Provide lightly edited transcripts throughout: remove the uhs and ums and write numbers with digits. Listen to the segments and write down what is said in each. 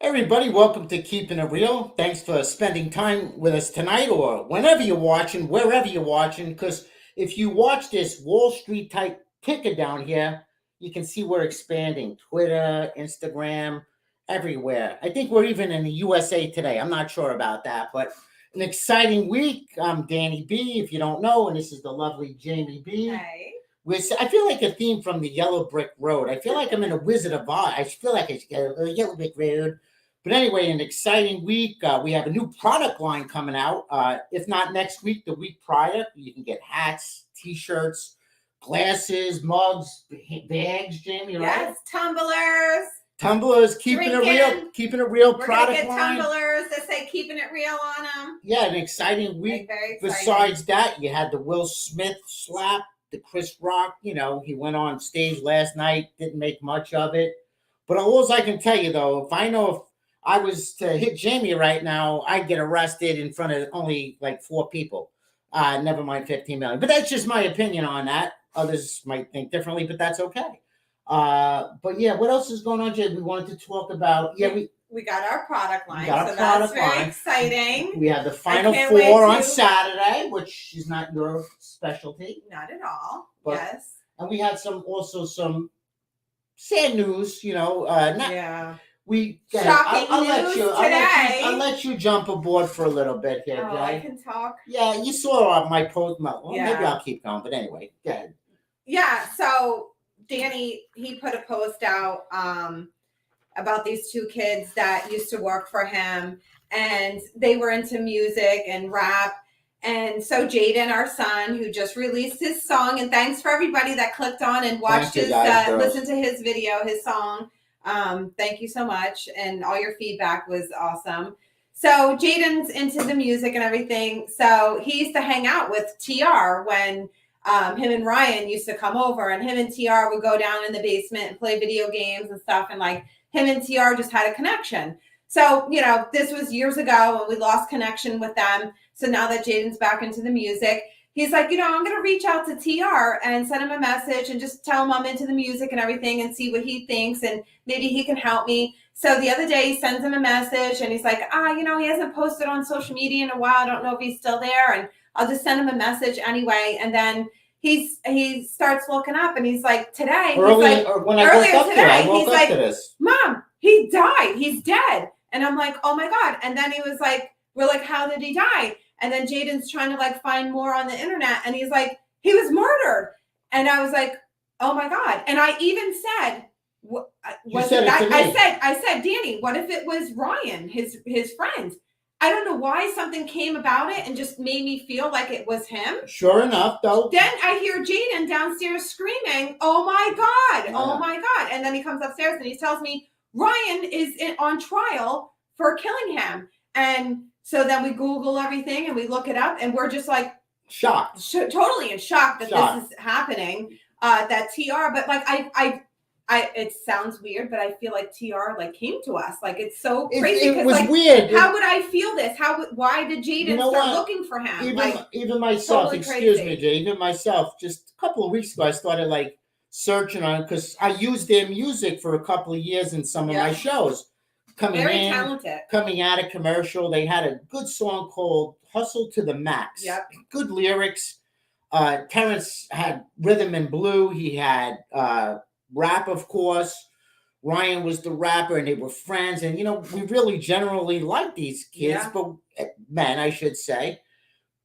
Everybody, welcome to Keeping It Real. Thanks for spending time with us tonight or whenever you're watching, wherever you're watching. Because if you watch this Wall Street type ticker down here, you can see we're expanding Twitter, Instagram, everywhere. I think we're even in the USA today. I'm not sure about that, but an exciting week. I'm Danny B, if you don't know, and this is the lovely Jamie B. Hey. I feel like a theme from the Yellow Brick Road. I feel like I'm in a Wizard of Oz. I feel like it's a Yellow Brick Road. But anyway, an exciting week. We have a new product line coming out. If not next week, the week prior. You can get hats, T-shirts, glasses, mugs, bags, Jamie, right? Yes, tumblers. Tumblers, keeping it real We're product gonna get line. Tumblers that say "Keeping It Real" on them. Yeah, an exciting week. Very exciting. Besides that, you had the Will Smith slap, the Chris Rock. You know, he went on stage last night, didn't make much of it. But all I can tell you, though, if I was to hit Jamie right now, I'd get arrested in front of only like 4 people. Never mind 15 million. But that's just my opinion on that. Others might think differently, but that's okay. But yeah, what else is going on, Jay? We wanted to talk about. Yeah, we got our product line, so that's very exciting. We have the Final Four on Saturday, which is not your specialty. Not at all. But, yes. And we had some sad news. You know, Shocking news today. I'll let you jump aboard for a little bit here, Jay. I can talk. Yeah, you saw my post. Well, maybe I'll keep going, but anyway, go ahead. Yeah, so Danny, he put a post out about these 2 kids that used to work for him, and they were into music and rap. And so Jaden, our son, who just released his song, and thanks for everybody that clicked on and watched listened to his video, his song. Thank you so much. And all your feedback was awesome. So Jaden's into the music and everything. So he used to hang out with TR when him and Ryan used to come over, and him and TR would go down in the basement and play video games and stuff. And like him and TR just had a connection. So, you know, this was years ago when we lost connection with them. So now that Jaden's back into the music, he's like, you know, I'm going to reach out to TR and send him a message and just tell him I'm into the music and everything and see what he thinks and maybe he can help me. So the other day he sends him a message and he's like, you know, he hasn't posted on social media in a while. I don't know if he's still there. And I'll just send him a message anyway. And then he starts looking up and he's like, today, earlier today, he's like, Mom, he died. He's dead. And I'm like, oh my God. And then he was like, we're like, how did he die? And then Jaden's trying to like find more on the internet. And he's like, he was murdered. And I was like, oh my God. And I even said, I said, Danny, what if it was Ryan, his friend? I don't know why something came about it and just made me feel like it was him. Sure enough, though. Then I hear Jaden downstairs screaming, oh my God, oh my God. And then he comes upstairs and he tells me Ryan is on trial for killing him. And so then we Google everything and we look it up and we're just like shocked, totally in shock that this is happening. That TR, but like I, it sounds weird, but I feel like TR like came to us. Like it's so crazy. It was like, weird. How would I feel this? Why did Jaden start looking for him? Even myself, totally excuse me, Jay, even myself, just a couple of weeks ago, I started like searching on because I used their music for a couple of years in some of my shows. Very talented. Coming out of commercial, they had a good song called "Hustle to the Max." Yep. Good lyrics. Terrence had rhythm and blue. He had rap, of course. Ryan was the rapper, and they were friends. And you know, we really generally like these kids, but men, I should say.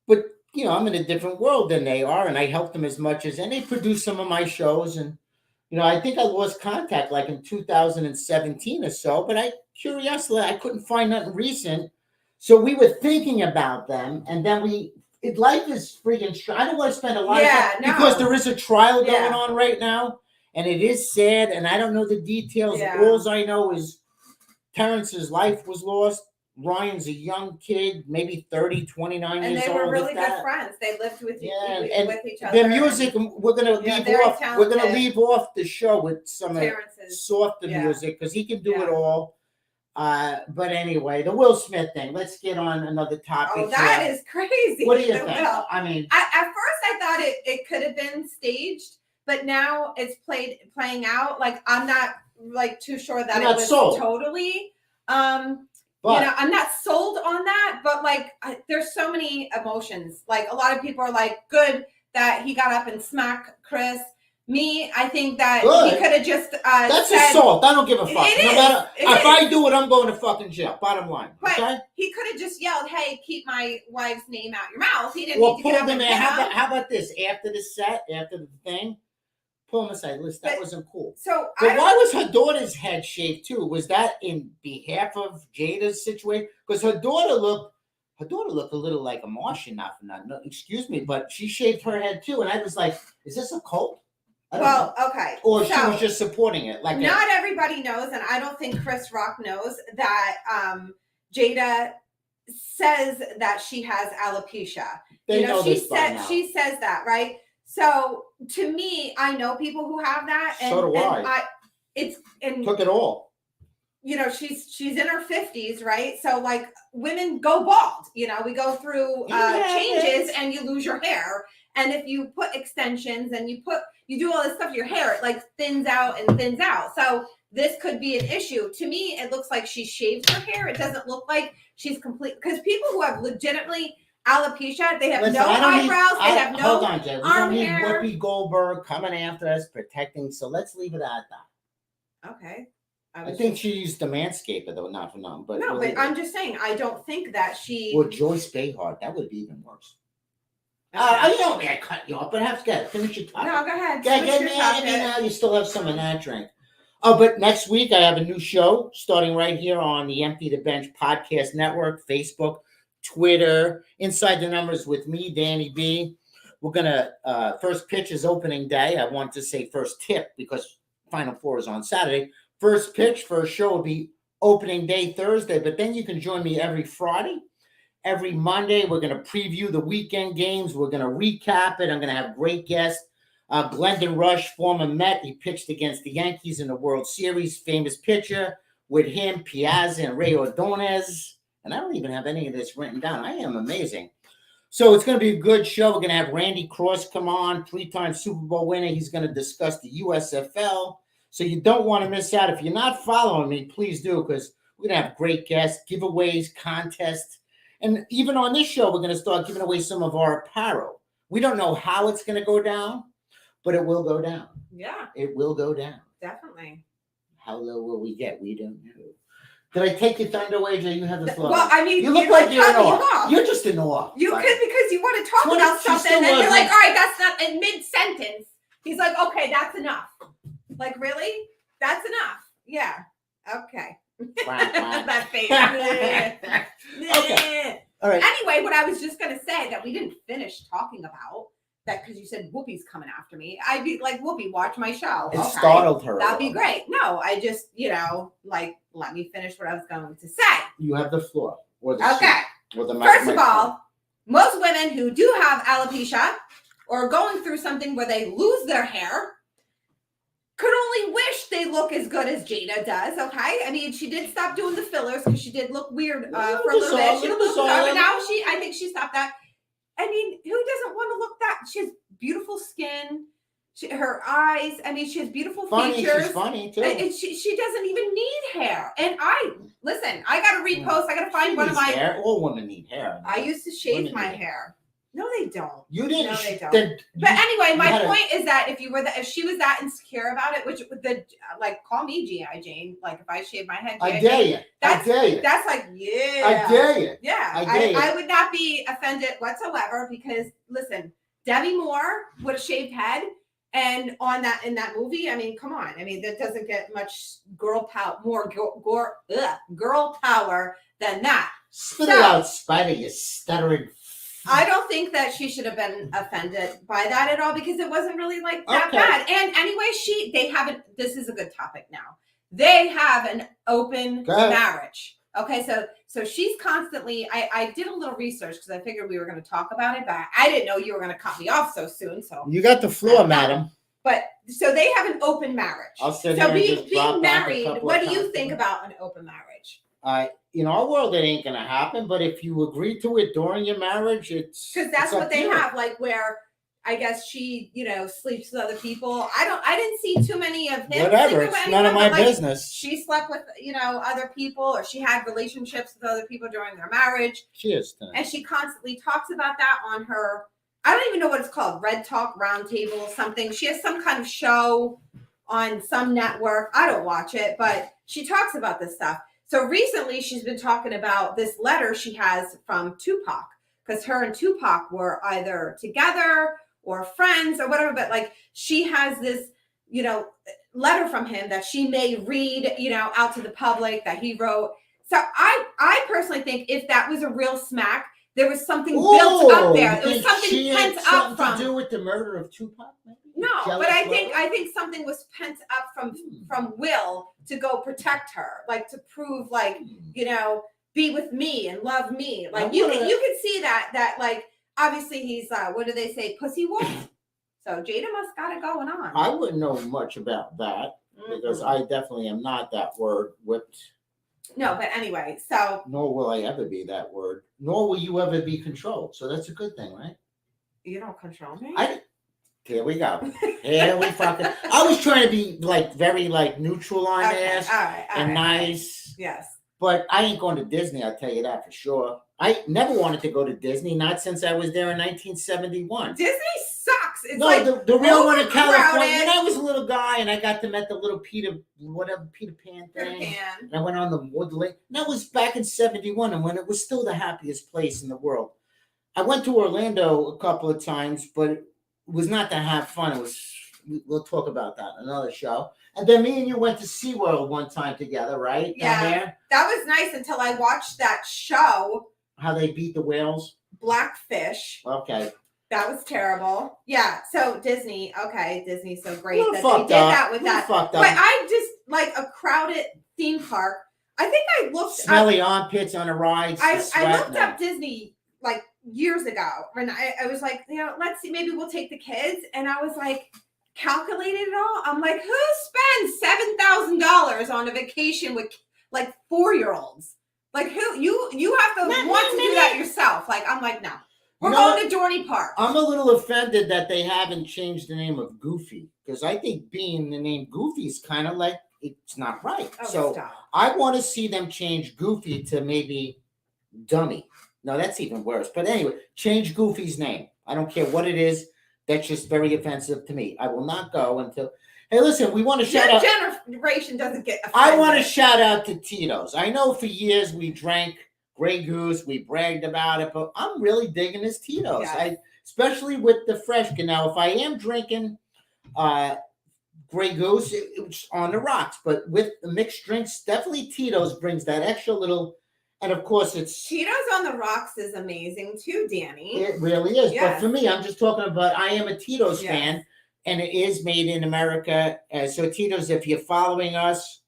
But you know, I'm in a different world than they are, and I help them as much as, and they produce some of my shows. And you know, I think I lost contact like in 2017 or so, but curiously, I couldn't find nothing recent. So we were thinking about them, and then life is freaking. I don't want to spend a lot of time because there is a trial going on right now, and it is sad, and I don't know the details. All I know is Terrence's life was lost. Ryan's a young kid, maybe 30, 29 years old. And they were really good friends. They lived with each other. Their music, we're going to leave off. We're going to leave off the show with some softer music because he can do it all. But anyway, the Will Smith thing. Let's get on another topic. Oh, that is crazy. What do you think? I mean, at first I thought it could have been staged, but now it's playing out. Like I'm not like too sure that it was totally. But I'm not sold on that, but like, there's so many emotions. Like, a lot of people are like, good that he got up and smacked Chris. Me, I think that Good. he could have just that's said, assault. I don't give a fuck. It No is. matter It if is. I do it, I'm going to fucking jail. Bottom line. But Okay. he could have just yelled, "Hey, keep my wife's name out your mouth." He didn't Well, need to get up and hit him. how about this? After the set, after the thing, pull him aside. Listen, that wasn't cool. So, but why was her daughter's head shaved too? Was that in behalf of Jada's situation? Because her daughter looked a little like a Martian. Not for nothing. No, excuse me, but she shaved her head too, and I was like, "Is this a cult?" Well, okay. Or she was just supporting it. Like, not everybody knows, and I don't think Chris Rock knows that Jada says that she has alopecia. They know she this by now. She says that, right? So to me, I know people who have that, and so do I. Took it all. She's in her 50s, right? So like, women go bald. We go through changes, and you lose your hair. And if you put extensions and you do all this stuff, your hair, it like thins out and thins out. So this could be an issue. To me, it looks like she shaved her hair. It doesn't look like she's complete, because people who have legitimately alopecia, they have no eyebrows, they have no hold on, Jay. We don't need Whoopi Goldberg coming after us, protecting. So let's leave it at that. Okay. I think she used the manscaper though, not for nothing. But no, but I'm just saying, I don't think that she. Or Joyce Behar, that would be even worse. I cut you off, but have to finish your topic. No, go ahead. Now you still have some of that drink. Oh, but next week I have a new show starting right here on the Empty the Bench Podcast Network, Facebook, Twitter, Inside the Numbers with me, Danny B. We're gonna first pitch is opening day. I want to say first tip because Final Four is on Saturday. First pitch for a show will be opening day Thursday, but then you can join me every Friday. Every Monday, we're going to preview the weekend games. We're going to recap it. I'm going to have great guests. Glendon Rush, former Met. He pitched against the Yankees in the World Series. Famous pitcher. With him, Piazza and Ray Ordonez. And I don't even have any of this written down. I am amazing. So it's going to be a good show. We're going to have Randy Cross come on, 3-time Super Bowl winner. He's going to discuss the USFL. So you don't want to miss out. If you're not following me, please do, because we're going to have great guests, giveaways, contests. And even on this show, we're going to start giving away some of our apparel. We don't know how it's going to go down, but it will go down. Yeah. It will go down. Definitely. How low will we get? We don't know. Did I take your thunder away, Jay? You have the floor. Well, I mean, you look like you're in awe. You're just in awe. You could, because you want to talk about something, and then you're like, all right, that's not, in mid-sentence. He's like, okay, that's enough. Like, really? That's enough. Yeah. Okay. That face. Okay. All right. Anyway, what I was just going to say that we didn't finish talking about, that because you said Whoopi's coming after me. I'd be like, Whoopi, watch my show. It startled her. That'd be great. No, I just, let me finish what I was going to say. You have the floor. Okay. First of all, most women who do have alopecia or going through something where they lose their hair could only wish they look as good as Jada does, okay? I mean, she did stop doing the fillers because she did look weird for a little bit. She looked but now I think she stopped that. I mean, who doesn't want to look that? She has beautiful skin. Her eyes, I mean, she has beautiful features. She's funny, too. And she doesn't even need hair. And I got to repost. I got to find one of my... hair. All women need hair. I used to shave my hair. No, they don't. You didn't. No, they don't. But anyway, my point is that if she was that insecure about it, which call me G.I. Jane. Like, if I shave my head, I dare you. I dare you. That's like, yeah. I dare you. Yeah. I would not be offended whatsoever because, listen, Demi Moore with a shaved head and in that movie, I mean, come on. I mean, that doesn't get much girl power than that. Spit it out, Spider, you stuttering. I don't think that she should have been offended by that at all because it wasn't really like that bad. And anyway, this is a good topic now. They have an open marriage. Okay, so she's constantly, I did a little research because I figured we were going to talk about it, but I didn't know you were going to cut me off so soon. So you got the floor, madam. But so they have an open marriage. I'll sit so here being married, what do you think about an open marriage? In our world, it ain't gonna happen. But if you agree to it during your marriage, it's because that's what they have. Like where I guess she, sleeps with other people. I didn't see too many of him. Whatever. It's none of my business. She slept with, other people, or she had relationships with other people during their marriage. Cheers. And she constantly talks about that on her, I don't even know what it's called, Red Talk Roundtable, something. She has some kind of show on some network. I don't watch it, but she talks about this stuff. So recently she's been talking about this letter she has from Tupac, because her and Tupac were either together or friends or whatever, but like she has this, letter from him that she may read, out to the public that he wrote. So I personally think if that was a real smack, there was something built up there. There was something pent up from. To do with the murder of Tupac, maybe? No, but I think something was pent up from Will to go protect her, like to prove, like, be with me and love me. Like you could see that like obviously he's what do they say, pussy wolf. So Jada must got it going on. I wouldn't know much about that because I definitely am not that word whipped. No, but anyway, so. Nor will I ever be that word. Nor will you ever be controlled. So that's a good thing, right? You don't control me? Here we go. Here we fucking. I was trying to be like very like neutral on this and nice. Yes. But I ain't going to Disney, I'll tell you that for sure. I never wanted to go to Disney, not since I was there in 1971. Disney sucks. It's the real one in California. When I was a little guy and I got to meet the little Peter Pan thing. And I went on the wood lake. That was back in 71 and when it was still the happiest place in the world. I went to Orlando a couple of times, but it was not to have fun. We'll talk about that in another show. And then me and you went to SeaWorld one time together, right? Yeah. That was nice until I watched that show. How they beat the whales? Blackfish. Okay. That was terrible. Yeah. So Disney's so great that they did that with that. But I just like a crowded theme park. I think I looked smelly armpits on the rides. I looked up Disney like years ago when I was like, let's see, maybe we'll take the kids. And I was like, calculated it all. I'm like, who spends $7,000 on a vacation with like 4-year-olds? Like who you have to want to do that yourself. Like I'm like, no. We're going to Dorney Park. I'm a little offended that they haven't changed the name of Goofy because I think being the name Goofy is kind of like it's not right. Stop. I want to see them change Goofy to maybe Dummy. No, that's even worse. But anyway, change Goofy's name. I don't care what it is. That's just very offensive to me. I will not go until. Hey, listen, we want to shout out. Generation doesn't get offended. I want to shout out to Tito's. I know for years we drank Grey Goose. We bragged about it, but I'm really digging this Tito's. Yes. Especially with the fresh. Now, if I am drinking Grey Goose, it's on the rocks. But with the mixed drinks, definitely Tito's brings that extra little. And of course, it's Tito's on the rocks is amazing too, Danny. It really is. Yes. But for me, I'm just talking about. I am a Tito's fan, and it is made in America. So Tito's, if you're following us,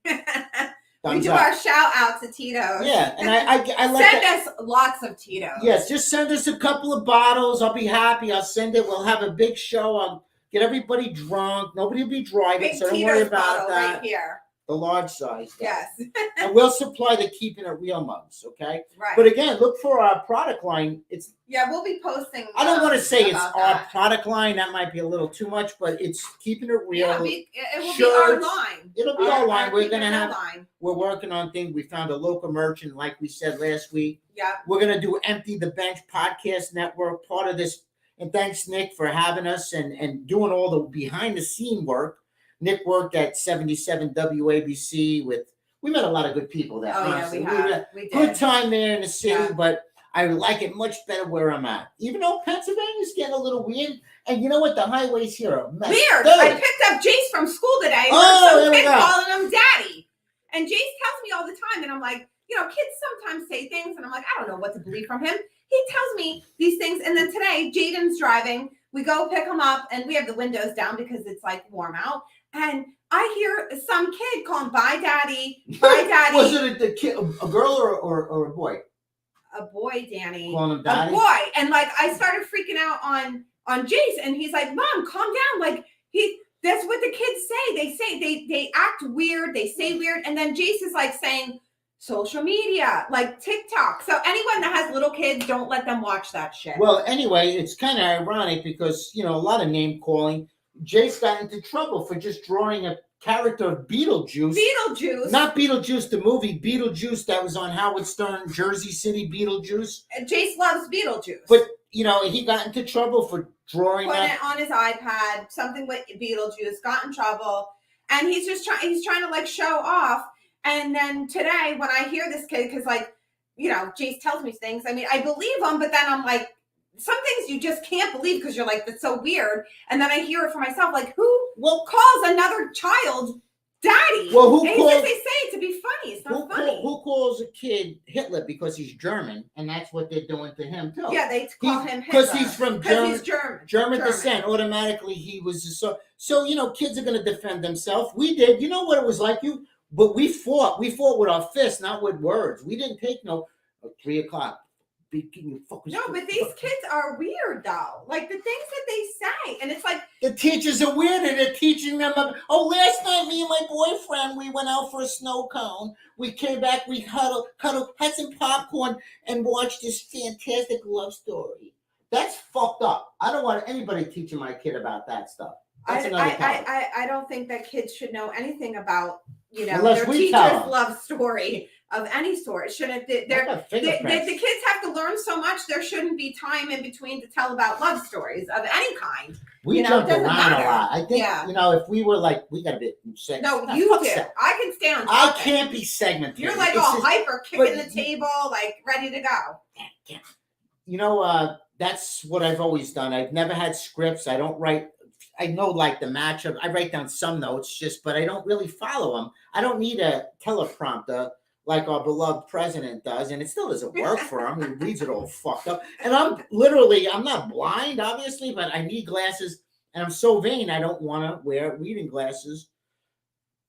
we do our shout out to Tito's. Yeah, and I like send us lots of Tito's. Yes, just send us a couple of bottles. I'll be happy. I'll send it. We'll have a big show. I'll get everybody drunk. Nobody will be driving, so don't worry about that. Right here. The large size. Yes. And we'll supply the Keepin' It Real mugs, okay? Right. But again, look for our product line. We'll be posting. I don't want to say it's our product line. That might be a little too much, but it's Keepin' It Real. Yeah, it will be our line. It'll be our line. We're going to have, we're working on things. We found a local merchant, like we said last week. Yeah. We're going to do Empty the Bench Podcast Network, part of this. And thanks, Nick, for having us and doing all the behind the scene work. Nick worked at 77 WABC we met a lot of good people there. Oh, honestly. Yeah, we did. Good time there in the city, but I like it much better where I'm at. Even though Pennsylvania's getting a little weird. And you know what? The highways here are messed weird. up. I picked up Jace from school today. There we go. Calling him daddy. And Jace tells me all the time. And I'm like, kids sometimes say things. And I'm like, I don't know what to believe from him. He tells me these things. And then today, Jaden's driving. We go pick him up. And we have the windows down because it's like warm out. And I hear some kid calling, bye, daddy. Bye, daddy. Was it a kid, a girl or a boy? A boy, Danny. Calling him daddy? A boy. And like, I started freaking out on Jace. And he's like, Mom, calm down. Like, that's what the kids say. They act weird. They say weird. And then Jace is like saying social media, like TikTok. So anyone that has little kids, don't let them watch that shit. Well, anyway, it's kind of ironic because, a lot of name calling. Jace got into trouble for just drawing a character of Beetlejuice. Not Beetlejuice, the movie. Beetlejuice that was on Howard Stern, Jersey City Beetlejuice. Jace loves Beetlejuice. But, he got into trouble for drawing Putting that. it on his iPad, something with Beetlejuice, got in trouble. And he's trying to like show off. And then today, when I hear this kid, because Jace tells me things. I mean, I believe him, but then I'm like, some things you just can't believe because you're like, that's so weird. And then I hear it for myself, like, who calls another child daddy? Well, they say it to be funny. It's not funny. Who calls a kid Hitler because he's German, and that's what they're doing to him too? Yeah, they call him Hitler because he's from German descent. Automatically, he was so. Kids are going to defend themselves. We did. You know what it was like, but we fought. We fought with our fists, not with words. We didn't take 3:00. No, but these kids are weird though. Like the things that they say, and it's like the teachers are weird, and they're teaching them. Last night, me and my boyfriend, we went out for a snow cone. We came back, we cuddled, had some popcorn, and watched this fantastic love story. That's fucked up. I don't want anybody teaching my kid about that stuff. That's I don't think that kids should know anything about Unless their teacher's love story of any sort. It shouldn't. The kids have to learn so much. There shouldn't be time in between to tell about love stories of any kind. We jump around a lot. I think if we were like, we got to be segmented. No, you do. I can stay on topic. I can't be segmented. You're like all hyper, kicking the table, like ready to go. That's what I've always done. I've never had scripts. I don't write. I know like the matchup. I write down some notes but I don't really follow them. I don't need a teleprompter like our beloved president does, and it still doesn't work for him. He reads it all fucked up. And I'm not blind, obviously, but I need glasses, and I'm so vain I don't want to wear reading glasses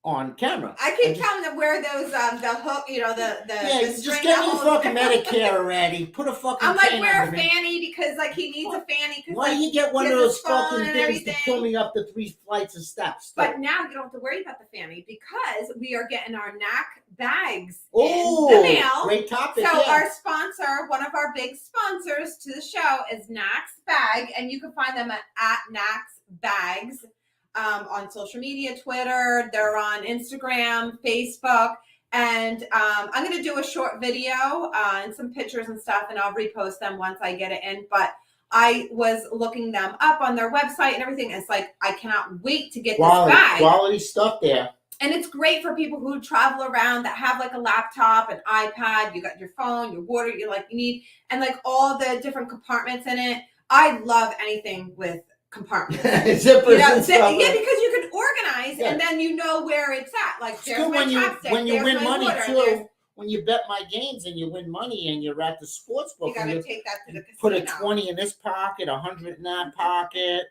on camera. I keep telling them wear those the hook, the just get me fucking Medicare already. Put a fucking. I'm like wear a fanny because he needs a fanny. Why do you get one of those fucking things to pull me up the 3 flights of steps? But now you don't have to worry about the fanny because we are getting our Knack bags in the mail. Great topic. So our sponsor, one of our big sponsors to the show, is Knack's Bag, and you can find them at Knack's Bags. On social media, Twitter, they're on Instagram, Facebook, and I'm going to do a short video and some pictures and stuff, and I'll repost them once I get it in. But I was looking them up on their website and everything. It's like, I cannot wait to get this bag. Quality stuff there. And it's great for people who travel around that have like a laptop, an iPad, you got your phone, your water, you need, and like all the different compartments in it. I love anything with compartments. Zippers and stuff. Yeah, because you can organize and then you know where it's at. Like there's my chapstick, when you win money water, too. When you bet my games and you win money and you're at the sports book, you gotta take that to the casino. Put a 20 in this pocket, 100 in that pocket.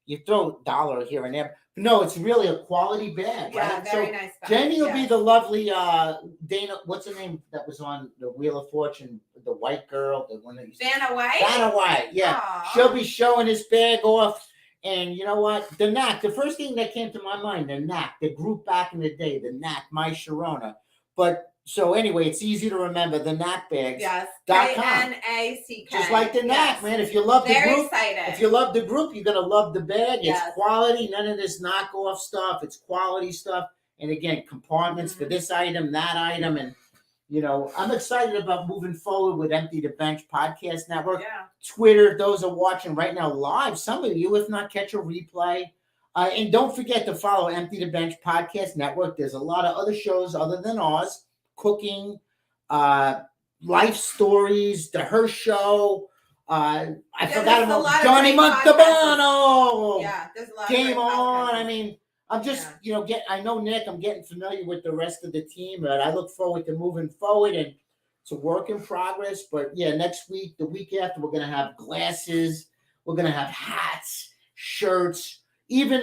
You throw $1 here and there. No, it's really a quality bag. Yeah, right? very nice bag. Jenny will be the lovely Dana. What's her name? That was on the Wheel of Fortune. The white girl, the one that used Vanna White. Vanna White. Yeah, aww. She'll be showing his bag off. And you know what? The Knack. The first thing that came to my mind, the Knack, the group back in the day, the Knack, my Sharona. But so anyway, it's easy to remember the Knack bags. Yes. Knack. Just like the Knack, man. If you love the group, if you love the group, you're gonna love the bag. It's quality. None of this knockoff stuff. It's quality stuff. And again, compartments for this item, that item, and I'm excited about moving forward with Empty the Bench Podcast Network. Yeah. Twitter, those are watching right now live. Some of you, if not, catch a replay. And don't forget to follow Empty the Bench Podcast Network. There's a lot of other shows other than ours. Cooking, life stories, the Her Show. I forgot about Johnny Montalbano. Yeah, there's a lot. Game on. I mean, I'm just, I know Nick, I'm getting familiar with the rest of the team, but I look forward to moving forward, and it's a work in progress. But yeah, next week, the week after, we're going to have glasses. We're going to have hats, shirts, even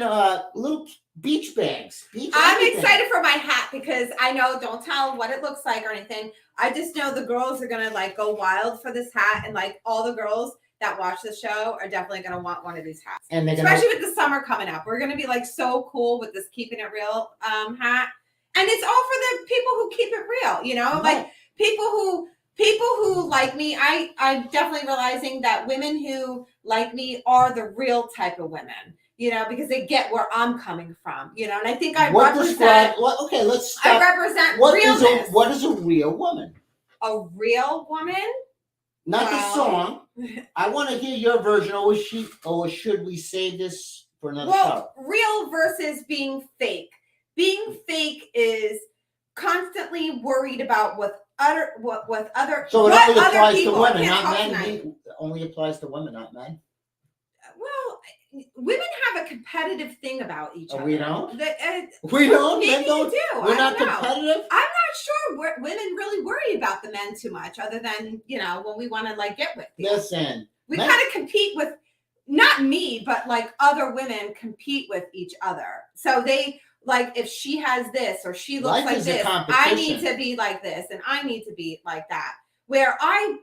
little beach bags. I'm excited for my hat because I know, don't tell what it looks like or anything. I just know the girls are going to like go wild for this hat, and like all the girls that watch the show are definitely going to want one of these hats. And especially with the summer coming up. We're going to be like so cool with this Keeping It Real hat. And it's all for the people who keep it real. real, you know, like people who like me, I'm definitely realizing that women who like me are the real type of women, you know, because they get where I'm coming from, you know, and I think I represent. Okay, let's stop. I represent realness. Realness. What is a real woman? A real woman? Not the song. I want to hear your version, or should we save this for another show? Real versus being fake. Being fake is constantly worried about what other. So it only applies to women, not men. It only applies to women, not men. Well, women have a competitive thing about each other. We don't. We don't. Maybe men don't. You do. We're not competitive. I'm not sure women really worry about the men too much, other than when we want to like get with. Listen, we kind of compete with, not me, but like other women compete with each other. So they like, if she has this or she looks like this, I need to be like this, and I need to be like that. Where I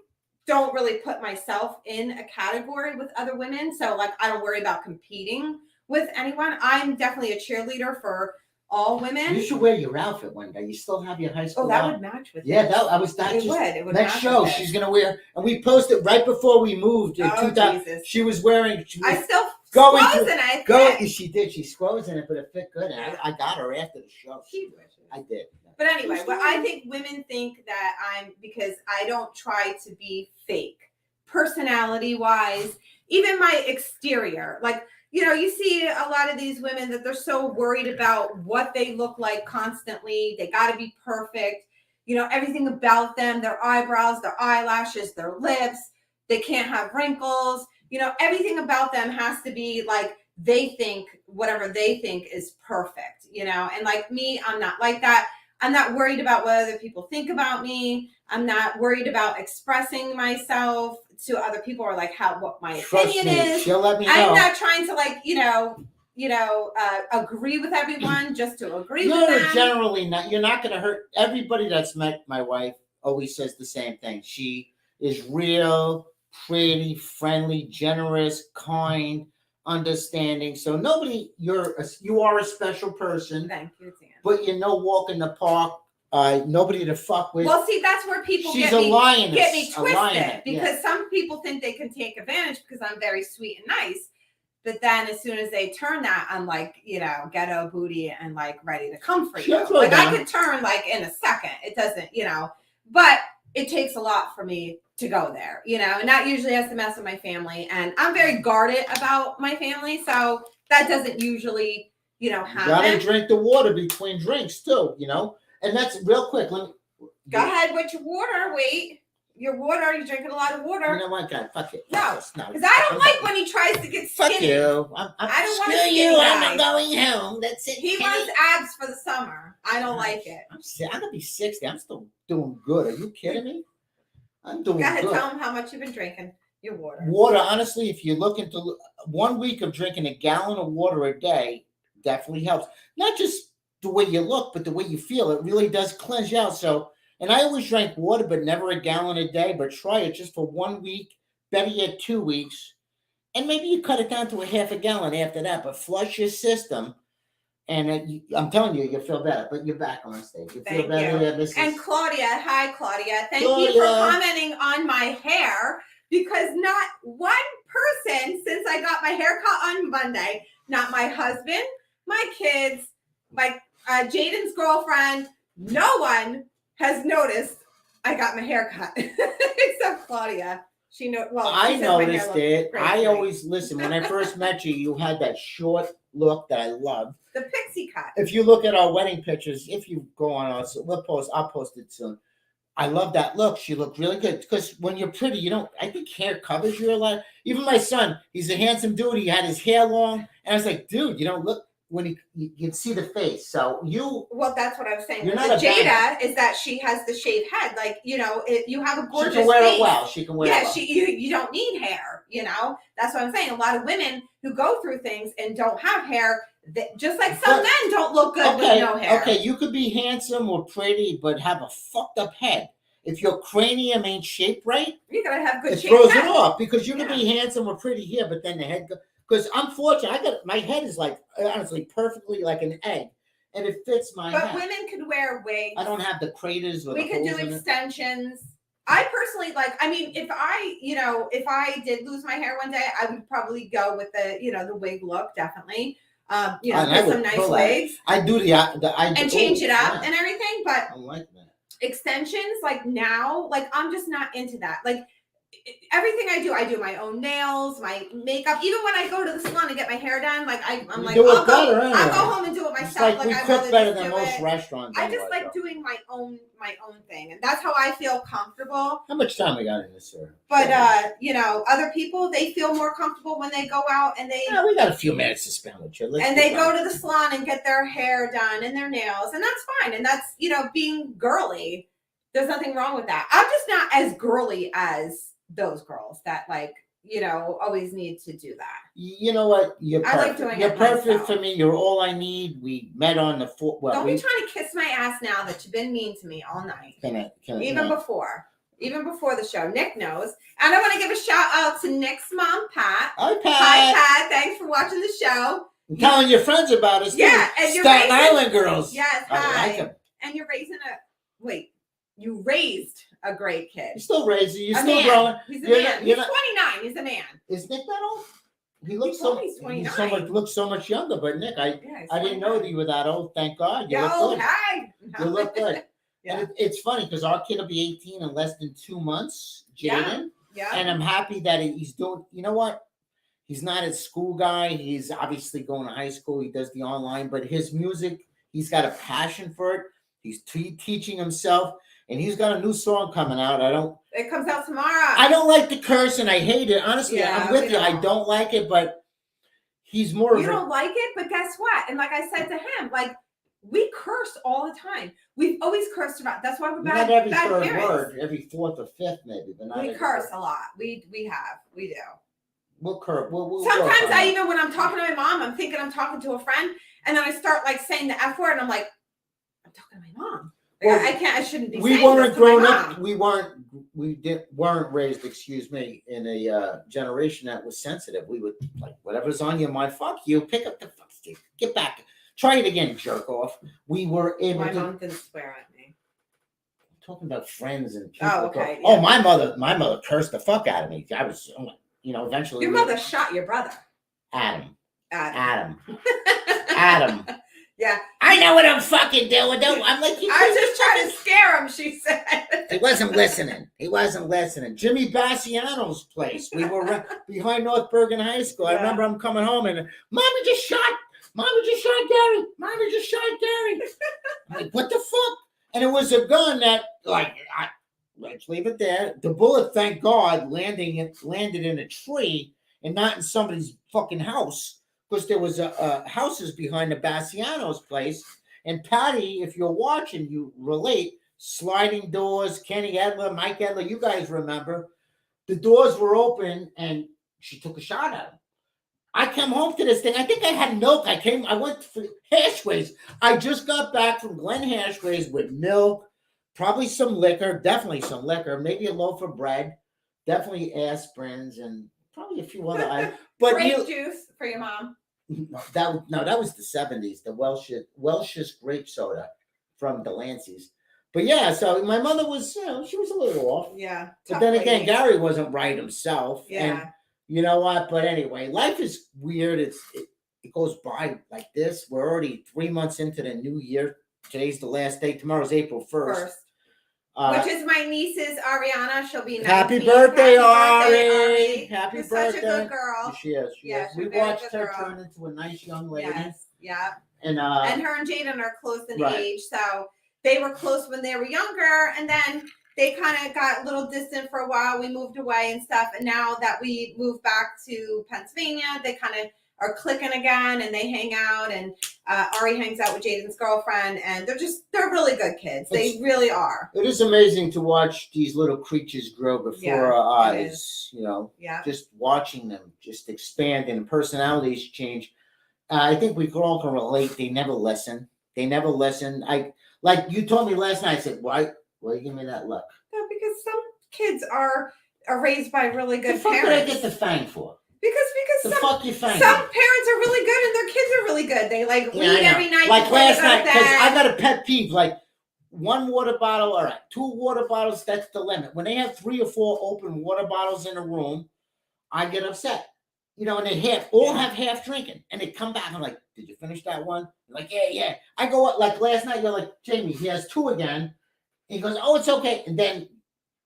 don't really put myself in a category with other women. So like, I don't worry about competing with anyone. I'm definitely a cheerleader for all women. You should wear your outfit one day. You still have your high school. Oh, that would match with it. It would next show she's gonna wear, and we posted right before we moved in 2000. Jesus. She was wearing. I still going to go. She did. She squoze in it, but it fit good. And I got her after the show. I did. But anyway, I think women think that because I don't try to be fake, personality wise, even my exterior. Like, you see a lot of these women that they're so worried about what they look like constantly. They got to be perfect. Everything about them, their eyebrows, their eyelashes, their lips, they can't have wrinkles. Everything about them has to be like, they think whatever they think is perfect, and like me, I'm not like that. I'm not worried about what other people think about me. I'm not worried about expressing myself to other people, or like what my opinion is. She'll let me know. I'm not trying to like, agree with everyone just to agree with them. You're generally not. You're not going to hurt everybody that's met my wife. Always says the same thing. She is real, pretty, friendly, generous, kind, understanding. So you are a special person. Thank you, Dan. But walk in the park. Nobody to fuck with. Well, see, that's where people get me twisted, because some people think they can take advantage because I'm very sweet and nice. But then as soon as they turn that, I'm like, ghetto booty and like ready to come for you. Like I could turn like in a second. It doesn't, but it takes a lot for me to go there, and that usually has to mess with my family. And I'm very guarded about my family. So that doesn't usually, happen. You gotta drink the water between drinks too, and that's real quick. Go ahead with your water. Wait, your water. You're drinking a lot of water. You know what, God? Fuck it. No, because I don't like when he tries to get skinny. Fuck you. I don't want to you. I'm going home. That's it. He wants abs for the summer. I don't like it. I'm gonna be 60. I'm still doing good. Are you kidding me? I'm doing good. Go ahead. Tell him how much you've been drinking. Your water. Water. Honestly, if you look into 1 week of drinking a gallon of water a day, definitely helps. Not just the way you look, but the way you feel. It really does cleanse you out. So, and I always drank water, but never a gallon a day. But try it just for 1 week, better yet 2 weeks. And maybe you cut it down to a half a gallon after that, but flush your system. And I'm telling you, you'll feel better. But you're back on stage. You feel better. Yeah, and Claudia, hi, Claudia. Thank you for commenting on my hair, because not one person since I got my hair cut on Monday, not my husband, my kids, my Jaden's girlfriend, no one has noticed I got my hair cut except Claudia. I noticed it. I always listen. When I first met you, you had that short look that I loved. The pixie cut. If you look at our wedding pictures, if you go on us, I'll post it soon. I love that look. She looked really good, because when you're pretty, I think hair covers you a lot. Even my son, he's a handsome dude. He had his hair long, and I was like, dude, you don't look. When you can see the face, so well, that's what I was saying. You're not Jada is that she has the shaved head, like if you have a gorgeous she can wear face, it well. She can wear it well. You don't need hair. That's what I'm saying. A lot of women who go through things and don't have hair, just like some men don't look good with no hair. Okay, you could be handsome or pretty, but have a fucked up head. If your cranium ain't shaped right, you gotta have good. It throws it off, because you can be handsome or pretty here, but then the head. Because I'm fortunate, my head is like, honestly, perfectly like an egg. and it fits my But head. women could wear wigs. I don't have the craters or we the could holes do in it. extensions. I personally if I did lose my hair one day, I would probably go with the wig look, definitely. Get some nice wigs. I do and change it up and everything, but I like that. Extensions, like now, like I'm just not into that. Like everything I do my own nails, my makeup. Even when I go to the salon and get my hair done, like I'm like, I'll go home and do it myself. Like we cook better than most restaurants. I just like doing my own thing, and that's how I feel comfortable. How much time we got in this, sir? But other people, they feel more comfortable when they go out and they. Yeah, we got a few minutes to spend with you. And they go to the salon and get their hair done and their nails, and that's fine. And that's being girly. There's nothing wrong with that. I'm just not as girly as those girls that always need to do that. You know what? You're perfect. I like doing You're it perfect myself. For me. You're all I need. We met on the foot. Don't be trying to kiss my ass now that you've been mean to me all night. Even before the show. Nick knows. And I want to give a shout out to Nick's mom, Pat. Hi, Pat. Hi, Pat. Thanks for watching the show. And telling your friends about us. Yeah, and you're Staten Island girls. Yes, I hi. like them. And you're raising you raised a great kid. You're still raising. You're still growing. He's a man. He's 29. He's a man. Is Nick that old? He looks he's 29. looks so much younger. But Nick, I didn't know that you were that old. Thank God. You look good. Hi. You look good. Yeah. And it's funny because our kid will be 18 in less than 2 months, Jaden. Yeah. And I'm happy that he's doing. You know what? He's not a school guy. He's obviously going to high school. He does the online, but his music, he's got a passion for it. He's teaching himself. And he's got a new song coming out. It comes out tomorrow. I don't like the curse, and I hate it. Honestly, I'm with you. I don't like it, but he's more. You don't like it, but guess what? And like I said to him, like we curse all the time. We've always cursed about. That's why we're bad. Not every bad third parents. word, every fourth or fifth, maybe. But not we curse a lot. We do. We'll curse. Sometimes I even when I'm talking to my mom, I'm thinking I'm talking to a friend, and then I start like saying the F word, and I'm like, I'm talking to my mom. Well, I shouldn't be. We weren't grown up. We weren't raised. Excuse me, in a generation that was sensitive. We would like whatever's on your mind. Fuck you. Pick up the fuck stick. Get back. Try it again. Jerk off. We were able. My mom didn't swear at me. I'm talking about friends and people. Oh, okay. Yeah. Oh, my mother cursed the fuck out of me. I was, eventually. Your mother shot your brother. Adam. Yeah. I know what I'm fucking doing. I'm like, I was just trying to scare him, she said. He wasn't listening. Jimmy Bassiano's place. We were behind North Bergen High School. Yeah. I remember I'm coming home and Mommy just shot Gary. I'm like, what the fuck? And it was a gun that, let's leave it there. The bullet, thank God, landed in a tree and not in somebody's fucking house. Because there was houses behind the Bassiano's place. And Patty, if you're watching, you relate. Sliding doors, Kenny Edler, Mike Edler, you guys remember. The doors were open, and she took a shot at him. I come home to this thing. I think I had milk. I went for Hashways. I just got back from Glen Hashways with milk, probably some liquor, definitely some liquor, maybe a loaf of bread, definitely aspirins, and probably a few other items. But grape juice for your mom. That was the 70s, the Welch's grape soda from Delancey's. But yeah, so my mother was, she was a little off. Yeah. But then again, Gary wasn't right himself. Yeah. And you know what? But anyway, life is weird. It goes by like this. We're already 3 months into the new year. Today's the last day. Tomorrow's April 1st. Which is my niece's Ariana. She'll be 19. Happy birthday, Ari. Happy She's birthday. Such a good girl. She is. We watched her turn into a nice young lady. Yes. Yeah. And her and Jaden are close in age. So they were close when they were younger. And then they kind of got a little distant for a while. We moved away and stuff. And now that we moved back to Pennsylvania, they kind of are clicking again and they hang out. And Ari hangs out with Jaden's girlfriend. And they're really good kids. They really are. It is amazing to watch these little creatures grow before our eyes. Just watching them just expand and personalities change. I think we all can relate. They never listen. Like you told me last night, I said, why you give me that look? No, because some kids are raised by really good the fuck parents. Did I get the fang for? Because The fuck you some find parents are really good and their kids are really good. They like Yeah, I read know. every night. Like before they last go to night, because I bed. got a pet peeve. Like 1 water bottle, all right, 2 water bottles, that's the limit. When they have 3 or 4 open water bottles in a room, I get upset. You know, and they all have half drinking, and they come back. I'm like, did you finish that one? They're like, yeah. I go up like last night. You're like, Jamie, he has 2 again. He goes, oh, it's okay. And then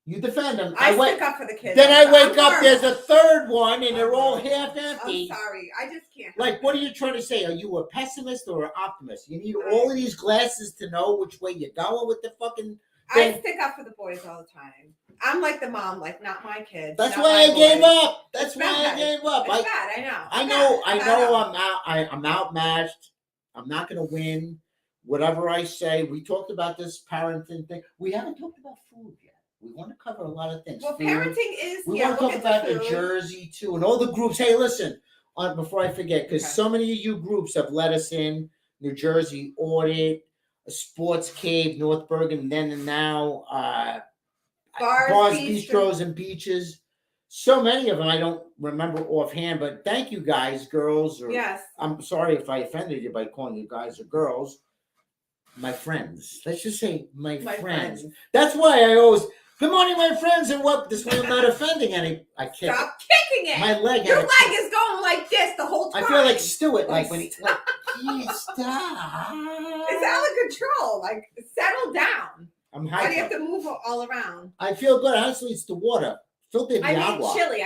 you defend him. I stick up for the kids. Then I wake I'm up. There's horrible. a third one, and they're all horrible. half I'm empty. sorry. I just can't. Like, what are you trying to say? Are you a pessimist or an optimist? You need all of these glasses to know which way you're going with the fucking I thing. stick up for the boys all the time. I'm like the mom, like not my kids. That's not why my I gave boys. up. That's It's why I bad. gave up. It's bad. I know. I know. I'm out. I'm outmatched. I'm not going to win. Whatever I say, we talked about this parenting thing. We haven't talked about food yet. We want to cover a lot of things. Well, Food. parenting is. We Yeah, want to we'll talk get to about New food. Jersey too, and all the groups. Hey, listen, before I forget, because so many of you groups have let us in. New Jersey Audit, a Sports Cave, North Bergen, then and now, bars, bistros, and beaches. So many of them I don't remember offhand, but thank you guys, girls. Or Yes. I'm sorry if I offended you by calling you guys or girls. My friends. Let's just say my friends. That's why I always, good morning, my friends, and what? This way I'm not offending any. I kick Stop kicking it. My leg. Your leg is going like this the whole time. I feel like Stewart, like when he, like, stop. It's out of control. Like, settle down. I'm Why do you hyped. have to move all around? I feel good. Honestly, it's the water. Filtered I agua. made chili.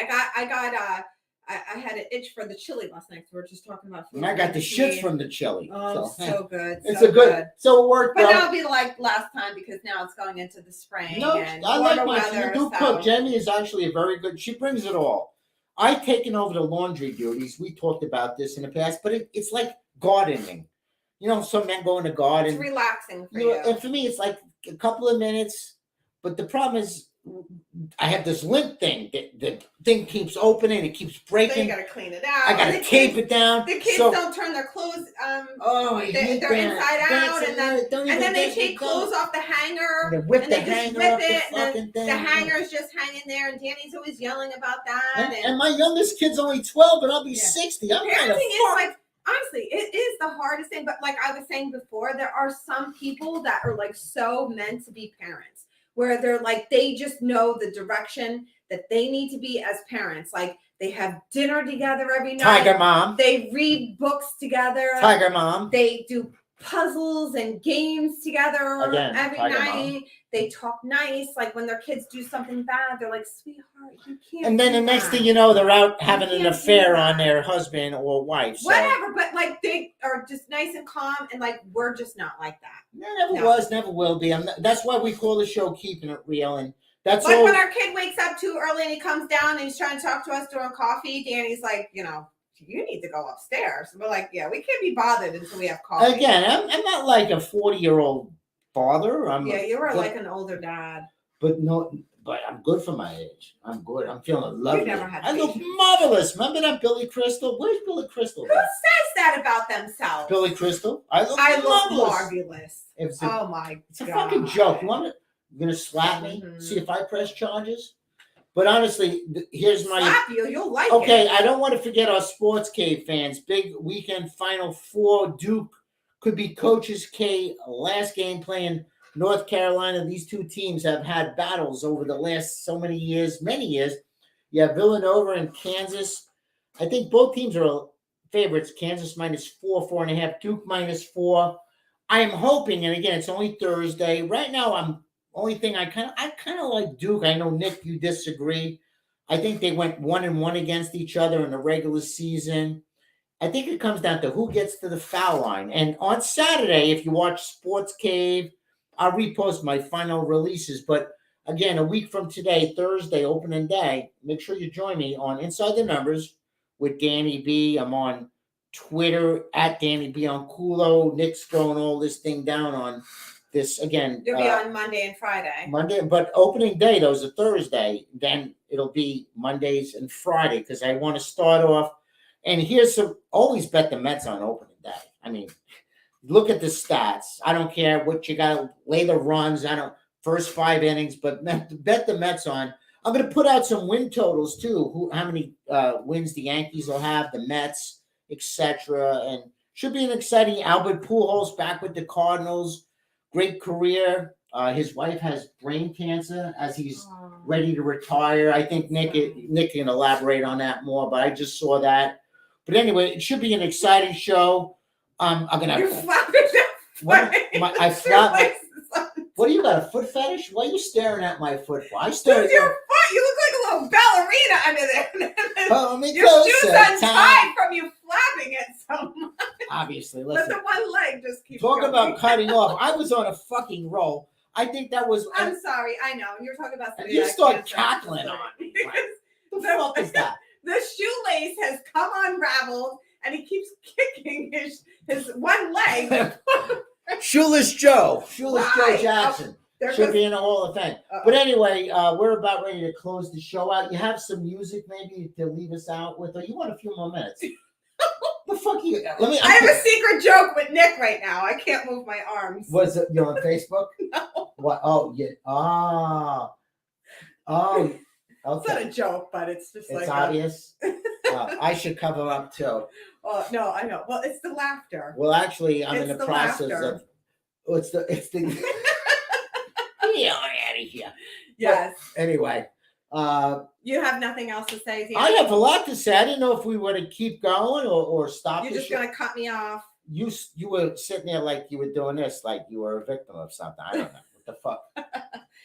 I had an itch for the chili last night. So we're just talking about food. And I got the shits from the chili. Oh, so good. It's so a good. So it worked. But that'll be like last time because now it's going into the spring. No, and I like my. weather, You do cook. Jamie is actually a very good. She brings it all. I've taken over the laundry duties. We talked about this in the past, but it's like gardening. You know, some men go in the garden. It's relaxing for you. And for me, it's like a couple of minutes. But the problem is, I have this lint thing. The thing keeps opening. It keeps breaking. So you gotta clean it out. I gotta tape it down. The kids don't turn their clothes. They're inside out, and then they take clothes off the hanger. They whip the hanger off the fucking thing. The hanger's just hanging there, and Danny's always yelling about that. And my youngest kid's only 12, and I'll be 60. I'm parenting is like. Honestly, it is the hardest thing. But like I was saying before, there are some people that are like so meant to be parents, where they're like, they just know the direction that they need to be as parents. Like they have dinner together every night. Tiger mom. They read books together. Tiger mom. They do puzzles and games together every night. Mom. They talk nice. Like when their kids do something bad, they're like, sweetheart, you can't. And then the next thing you know, they're out having an affair on their husband or wife. So. Whatever, but like they are just nice and calm, and like we're just not like that. Never was, never will be. That's why we call the show Keeping It Real, and that's like all. When our kid wakes up too early and he comes down and he's trying to talk to us during coffee, Danny's like, you need to go upstairs. And we're like, yeah, we can't be bothered until we have coffee. Again, I'm not like a 40-year-old father. You were like an older dad. But I'm good for my age. I'm good. I'm feeling lovely. You never had I look marvelous. Remember that Billy Crystal? Where's Billy Crystal? Who says that about themselves? Billy Crystal. I look marvelous. Oh my God. It's a fucking joke. You're going to slap me? Mm-hmm. See if I press charges? But honestly, here's my... Slap you. You'll like it. Okay, I don't want to forget our Sports Cave fans. Big weekend Final Four. Duke could be Coaches K. Last game playing North Carolina. These two teams have had battles over the last many years. You have Villanova and Kansas. I think both teams are favorites. Kansas -4, 4.5. Duke -4. I am hoping, and again, it's only Thursday. Right now, only thing I kind of like Duke. I know, Nick, you disagree. I think they went 1-1 against each other in the regular season. I think it comes down to who gets to the foul line. And on Saturday, if you watch Sports Cave, I'll repost my final releases. But again, a week from today, Thursday, opening day, make sure you join me on Inside the Numbers with Danny B. I'm on Twitter at Danny B. on Kulo. Nick's throwing all this thing down on this again. You'll be on Monday and Friday. But opening day, though, is a Thursday. Then it'll be Mondays and Friday because I want to start off. And always bet the Mets on opening day. I mean, look at the stats. I don't care what you got to lay the runs. First 5 innings, but bet the Mets on. I'm going to put out some win totals too. How many wins the Yankees will have, the Mets, etc. And should be an exciting. Albert Pujols back with the Cardinals. Great career. His wife has brain cancer as he's ready to retire. I think Nick can elaborate on that more, but I just saw that. But anyway, it should be an exciting show. I'm gonna. You're flapping that foot. I flap. What do you got, a foot fetish? Why are you staring at my foot for? I stare at your foot. You look like a little ballerina under there. Oh, your shoes untied from you flapping it so much. Obviously, listen. But the one leg just keeps talk going. About cutting off. I was on a fucking roll. I think that was. I'm sorry. I know you're talking about. You start cackling on me. What the fuck is that? The shoelace has come unraveled, and he keeps kicking his one leg. Shoeless Joe Jackson should be in the Hall of Fame. But anyway, we're about ready to close the show out. You have some music maybe to leave us out with, or you want a few more minutes? The fuck you? I have a secret joke with Nick right now. I can't move my arms. Was it you're on Facebook? No. What? Oh yeah. Oh. Okay. It's not a joke, but it's just it's obvious. I should cover up too. Oh no, I know. Well, it's the laughter. Well, actually, I'm in the process of. It's the. Get out of here. Yes. But anyway. You have nothing else to say? I have a lot to say. I didn't know if we were to keep going or stop. You're just gonna cut me off. You were sitting there like you were doing this, like you were a victim of something. I don't know what the fuck.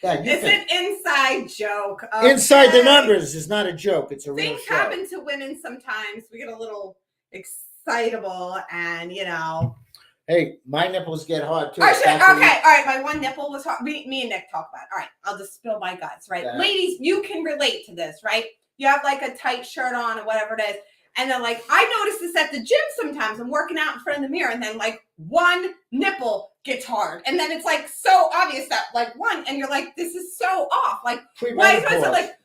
Yeah, it's an inside joke. Okay? Inside the numbers is not a joke. It's a real things show. happen to women sometimes. We get a little excitable, and Hey, my nipples get hard too. All right. My one nipple was hard. Me and Nick talk about it. All right, I'll just spill my guts, right? Yeah. Ladies, you can relate to this, right? You have like a tight shirt on or whatever it is. And then like, I notice this at the gym sometimes. I'm working out in front of the mirror and then like one nipple gets hard. And then it's like so obvious that like one, and you're like, this is so off. Like, why is it like,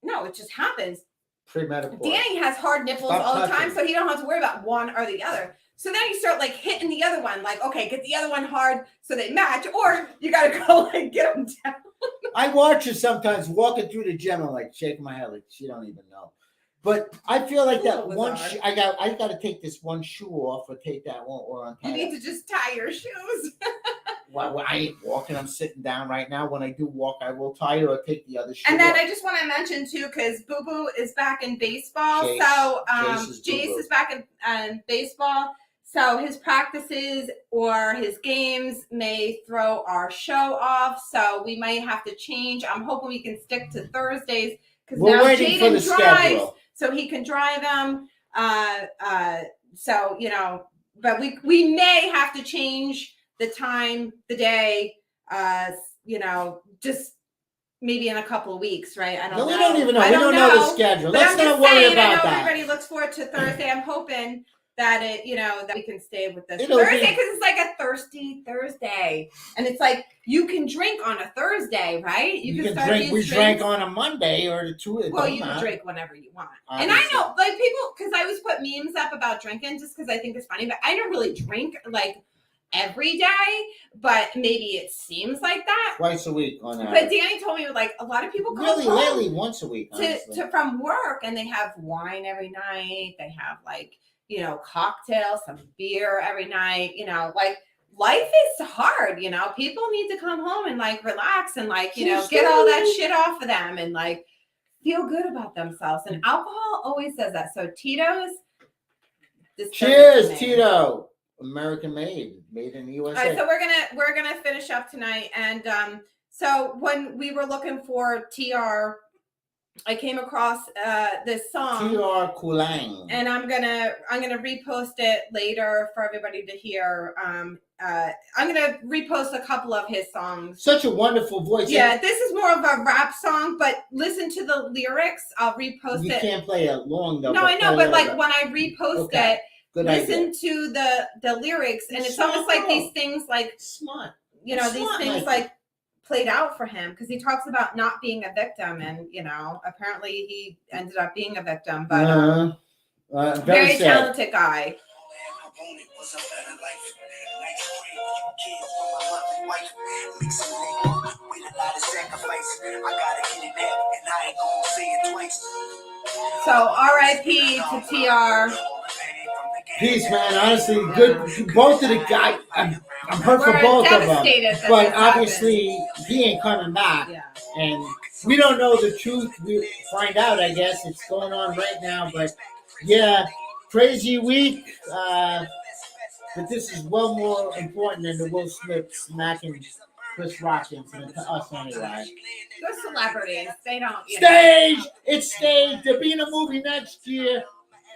no, it just happens. Pre-menopause. Danny has hard nipples all the time, so he don't have to worry about one or the other. So then you start like hitting the other one, like, okay, get the other one hard so they match, or you got to go like get them down. I watch her sometimes walking through the gym. I'm like shaking my head like she don't even know. But I feel like that one. I got to take this one shoe off or take that one or untie. You need to just tie your shoes. Well, I ain't walking. I'm sitting down right now. When I do walk, I will tie it or take the other shoe. And then off. I just want to mention too, because Boo Boo is back in baseball. Jace is back in baseball. So his practices or his games may throw our show off. So we might have to change. I'm hoping we can stick to Thursdays because now Jaden drives, so he can drive them. So but we may have to change the time, the day. Just maybe in a couple of weeks, right? I don't know. We don't even know. We don't know the schedule. Let's not worry about that. Everybody looks forward to Thursday. I'm hoping that that we can stay with this Thursday because it's like a thirsty Thursday, and it's like you can drink on a Thursday, right? You can start drink. We drank on a Monday or two. Well, you can drink whenever you want. Obviously. And I know, like people, because I always put memes up about drinking just because I think it's funny, but I don't really drink like every day, but maybe it seems like that twice a week on that. But Danny told me like a lot of people come home lately once a week to from work, and they have wine every night. They have like cocktails, some beer every night, like life is hard, people need to come home and like relax and like, get all that shit off of them and like feel good about themselves. And alcohol always does that. So Tito's. Cheers, Tito. American made in the USA. All right, so we're gonna finish up tonight. And so when we were looking for TR, I came across this song TR Kulang, and I'm gonna repost it later for everybody to hear. I'm gonna repost a couple of his songs. Such a wonderful voice. Yeah, this is more of a rap song, but listen to the lyrics. I'll repost it. You can't play it long though. No, I know, but like when I repost it, listen to the lyrics, and it's almost like these things like smart. These things like played out for him because he talks about not being a victim, and apparently he ended up being a victim, but very talented guy. So R.I.P. to TR. Peace, man. Honestly, good. Both of the guys, I'm hurt for We're both of them. devastated that But this obviously, he ain't coming back. Yeah. And we don't know the truth. We find out, I guess. It's going on right now. But yeah, crazy week. But this is well more important than the Will Smith smacking Chris Rock incident to us anyway. Those celebrities, they don't. Staged! It's staged. They'll be in a movie next year,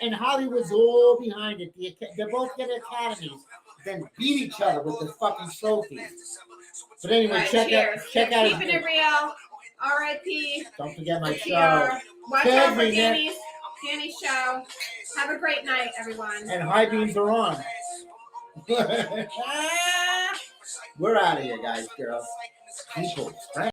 and Hollywood's all behind it. They both get academies, then beat each other with the fucking trophies. But anyway, check out. Keeping it real. R.I.P. Don't forget my show. Watch out for Danny's show. Have a great night, everyone. And high beams are on. We're out of here, guys, girls. People.